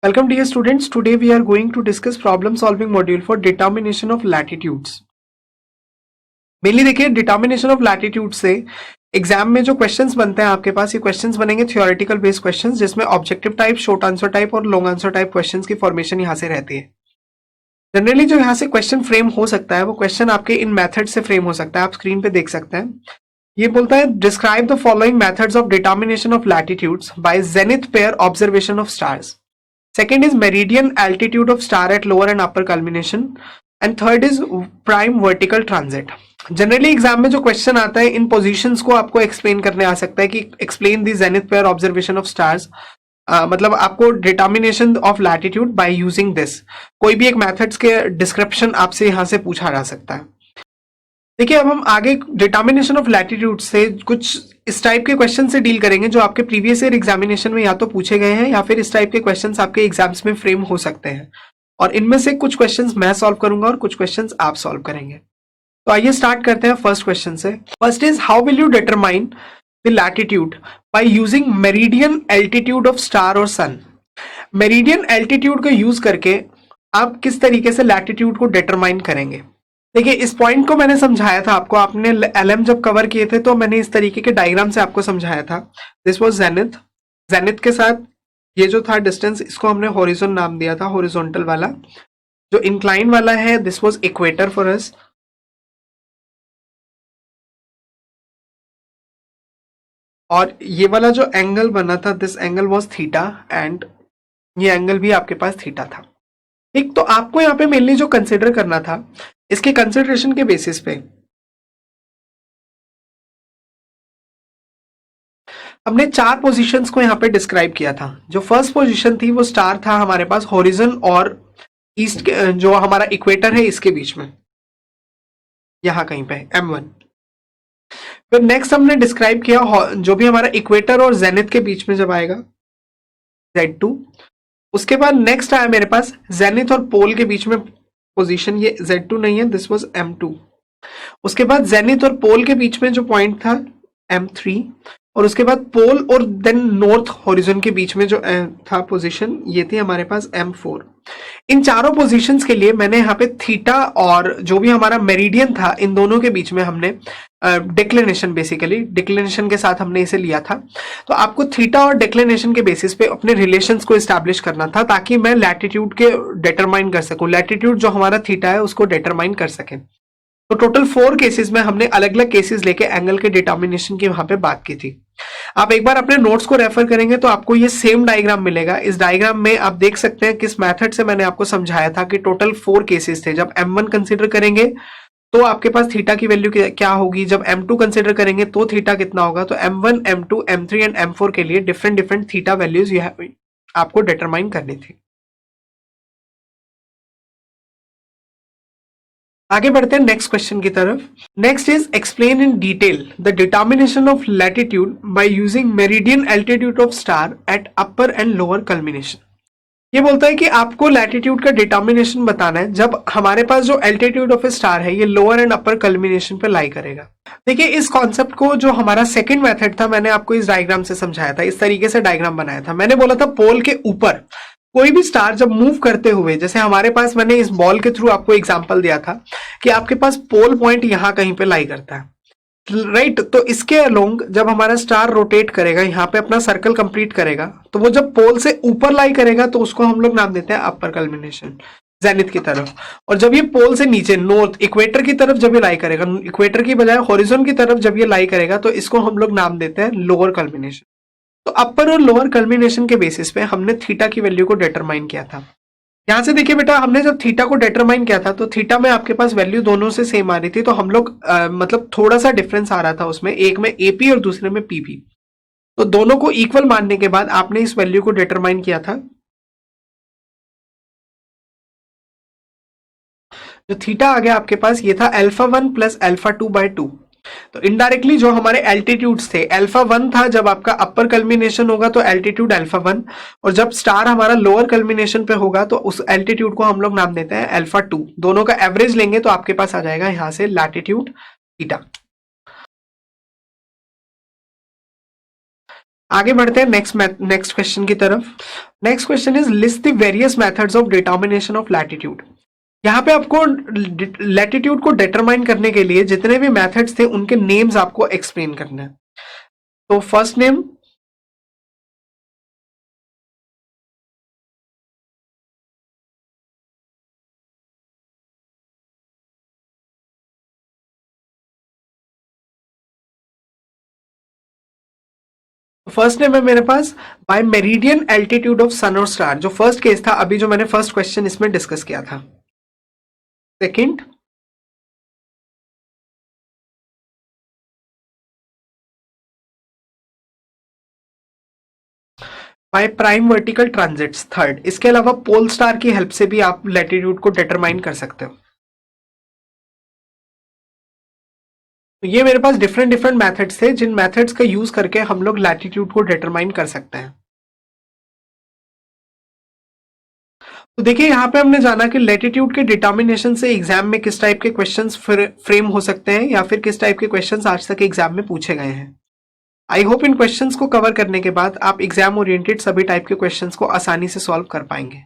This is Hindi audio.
Welcome dear students. Today we are going to discuss problem solving module for determination of latitudes. Mainly देखिए डिटर्मिनेशन ऑफ लैटिट्यूड से एग्जाम में जो क्वेश्चंस बनते हैं आपके पास, ये क्वेश्चंस बनेंगे थियोरेटिकल बेस्ड क्वेश्चंस, जिसमें objective type, short answer type और लॉन्ग आंसर टाइप क्वेश्चंस की फॉर्मेशन यहाँ से रहती है। जनरली जो यहाँ से क्वेश्चन फ्रेम हो सकता है वो क्वेश्चन आपके इन मेथड से फ्रेम हो सकता है, आप स्क्रीन पे देख सकते हैं। ये बोलता है describe the following methods of determination of latitudes by zenith pair observation of stars. Second is meridian altitude of star at lower and upper culmination, and third is prime vertical transit. Generally exam में जो क्वेश्चन आता है इन पोजीशंस को आपको एक्सप्लेन करने आ सकता है कि explain the zenith pair observation of stars, मतलब आपको determination of latitude by using this, कोई भी एक मेथड्स के डिस्क्रिप्शन आपसे यहाँ से पूछा जा सकता है। देखिए अब हम आगे डिटर्मिनेशन ऑफ लैटिट्यूड से कुछ इस टाइप के क्वेश्चन से डील करेंगे जो आपके प्रीवियस ईयर एग्जामिनेशन में या तो पूछे गए हैं या फिर इस टाइप के क्वेश्चंस आपके एग्जाम्स में फ्रेम हो सकते हैं, और इनमें से कुछ क्वेश्चंस मैं सॉल्व करूंगा और कुछ क्वेश्चंस आप सॉल्व करेंगे। तो आइए स्टार्ट करते हैं फर्स्ट क्वेश्चन से। First is how will you determine the latitude by using meridian altitude of star और सन। मेरिडियन एल्टीट्यूड को यूज करके आप किस तरीके से लैटिट्यूड को डिटरमाइन करेंगे। देखिए इस पॉइंट को मैंने समझाया था आपको, आपने एलएम जब कवर किए थे तो मैंने इस तरीके के डायग्राम से आपको समझाया था। दिस वाज जेनिथ, जेनिथ के साथ ये जो था डिस्टेंस, इसको हमने हॉरिजॉन नाम दिया था, हॉरिजॉन्टल वाला। जो इंक्लाइन वाला है this was equator for us, और ये वाला जो एंगल बना था this angle was theta, and ये एंगल भी आपके पास थीटा था। ठीक, तो आपको यहाँ पे मेनली जो कंसिडर करना था, इसके कंसिडरेशन के बेसिस पे हमने चार पोजीशंस को यहाँ पे डिस्क्राइब किया था। जो फर्स्ट पोजीशन थी वो स्टार था हमारे पास हॉरिजन और ईस्ट के, जो हमारा इक्वेटर है इसके बीच में, यहाँ कहीं पे M1। फिर नेक्स्ट हमने डिस्क्राइब किया जो भी हमारा इक्वेटर और जेनिथ के बीच में जब आएगा Z2। उसके बाद नेक्स्ट आया मेरे पास जेनिथ और पोल के बीच में पोजीशन, ये Z2 नहीं है, दिस वाज M2। उसके बाद जेनिथ और पोल के बीच में जो पॉइंट था M3, और उसके बाद पोल और देन नॉर्थ हॉरिजन के बीच में जो था पोजीशन, ये थी हमारे पास M4। इन चारों पोजीशंस के लिए मैंने यहाँ पे थीटा और जो भी हमारा मेरिडियन था इन दोनों के बीच में हमने डिक्लिनेशन, बेसिकली डिक्लिनेशन के साथ हमने इसे लिया था। तो आपको थीटा और डिक्लिनेशन के बेसिस पे अपने रिलेशंस को एस्टैब्लिश करना था ताकि मैं लैटिट्यूड के डिटरमाइन कर सकूं, लैटिट्यूड जो हमारा थीटा है उसको डिटरमाइन कर सकें। तो टोटल 4 केसेस में हमने अलग अलग केसेस लेके एंगल के डिटर्मिनेशन की वहां पे बात की थी। आप एक बार अपने नोट्स को रेफर करेंगे तो आपको ये सेम डायग्राम मिलेगा। इस डायग्राम में आप देख सकते हैं किस मेथड से मैंने आपको समझाया था कि टोटल 4 केसेस थे। जब M1 कंसीडर करेंगे तो आपके पास थीटा की वैल्यू क्या होगी, जब M2 कंसीडर करेंगे तो थीटा कितना होगा। तो M1, M2, M3 and M4 के लिए डिफरेंट डिफरेंट थीटा वैल्यूज आपको डिटरमाइन करनी थी। आगे बढ़ते हैं नेक्स्ट क्वेश्चन की तरफ। Next is explain in detail the determination of latitude by using meridian altitude of star at upper and lower culmination. ये बोलता है कि आपको लैटिट्यूड का डिटर्मिनेशन बताना है जब हमारे पास जो एल्टीट्यूड ऑफ ए स्टार है ये लोअर एंड अपर कल्मिनेशन पे लाई करेगा। देखिए इस कॉन्सेप्ट को जो हमारा सेकंड मेथड था मैंने आपको इस डायग्राम से समझाया था, इस तरीके से डायग्राम बनाया था। मैंने बोला था पोल के ऊपर कोई भी स्टार जब मूव करते हुए, जैसे हमारे पास, मैंने इस बॉल के थ्रू आपको एग्जांपल दिया था कि आपके पास पोल पॉइंट यहां कहीं पे लाई करता है, राइट। तो इसके अलोंग जब हमारा स्टार रोटेट करेगा, यहाँ पे अपना सर्कल कंप्लीट करेगा, तो वो जब पोल से ऊपर लाई करेगा तो उसको हम लोग नाम देते हैं अपर कल्मिनेशन, जेनिथ की तरफ। और जब ये पोल से नीचे नॉर्थ इक्वेटर की तरफ जब ये लाई करेगा, इक्वेटर की बजाय हॉरिजॉन की तरफ जब ये लाई करेगा, तो इसको हम लोग नाम देते हैं लोअर कल्मिनेशन। तो अपर और लोअर कल्मिनेशन के बेसिस पे हमने थीटा की वैल्यू को डिटरमाइन किया था। यहां से देखिए बेटा, हमने जब थीटा को डिटरमाइन किया था तो थीटा में आपके पास वैल्यू दोनों से सेम आ रही थी, तो हम लोग मतलब थोड़ा सा डिफरेंस आ रहा था उसमें, एक में एपी और दूसरे में पीपी। तो दोनों को इक्वल मानने के बाद आपने इस वैल्यू को डिटरमाइन किया था। जो थीटा आ गया आपके पास, ये था α1 प्लस α2/2। तो इनडायरेक्टली जो हमारे एल्टीट्यूड्स थे, α1 था जब आपका अपर कल्मिनेशन होगा तो एल्टीट्यूड α1, और जब स्टार हमारा लोअर कल्मिनेशन पे होगा तो उस एल्टीट्यूड को हम लोग नाम देते हैं α2। दोनों का एवरेज लेंगे तो आपके पास आ जाएगा यहां से लैटिट्यूड थीटा। आगे बढ़ते हैं नेक्स्ट क्वेश्चन की तरफ। Next question is list the various methods of determination of latitude. यहाँ पे आपको लैटिट्यूड को डिटरमाइन करने के लिए जितने भी मेथड्स थे उनके नेम्स आपको एक्सप्लेन करने हैं। तो फर्स्ट नेम, फर्स्ट नेम है मेरे पास बाय मेरिडियन एल्टीट्यूड ऑफ सन और स्टार, जो फर्स्ट केस था अभी जो मैंने फर्स्ट क्वेश्चन इसमें डिस्कस किया था। Second, by prime vertical transits. Third, इसके अलावा पोल स्टार की हेल्प से भी आप लैटिट्यूड को डिटरमाइन कर सकते हो। तो ये मेरे पास डिफरेंट डिफरेंट मेथड्स थे जिन मेथड्स का यूज करके हम लोग लैटिट्यूड को डिटरमाइन कर सकते हैं। तो देखिए यहाँ पे हमने जाना कि लैटिट्यूड के डिटर्मिनेशन से एग्जाम में किस टाइप के क्वेश्चंस फ्रेम हो सकते हैं या फिर किस टाइप के क्वेश्चंस आज तक एग्जाम में पूछे गए हैं। आई होप इन क्वेश्चंस को कवर करने के बाद आप एग्जाम ओरिएंटेड सभी टाइप के क्वेश्चंस को आसानी से सॉल्व कर पाएंगे।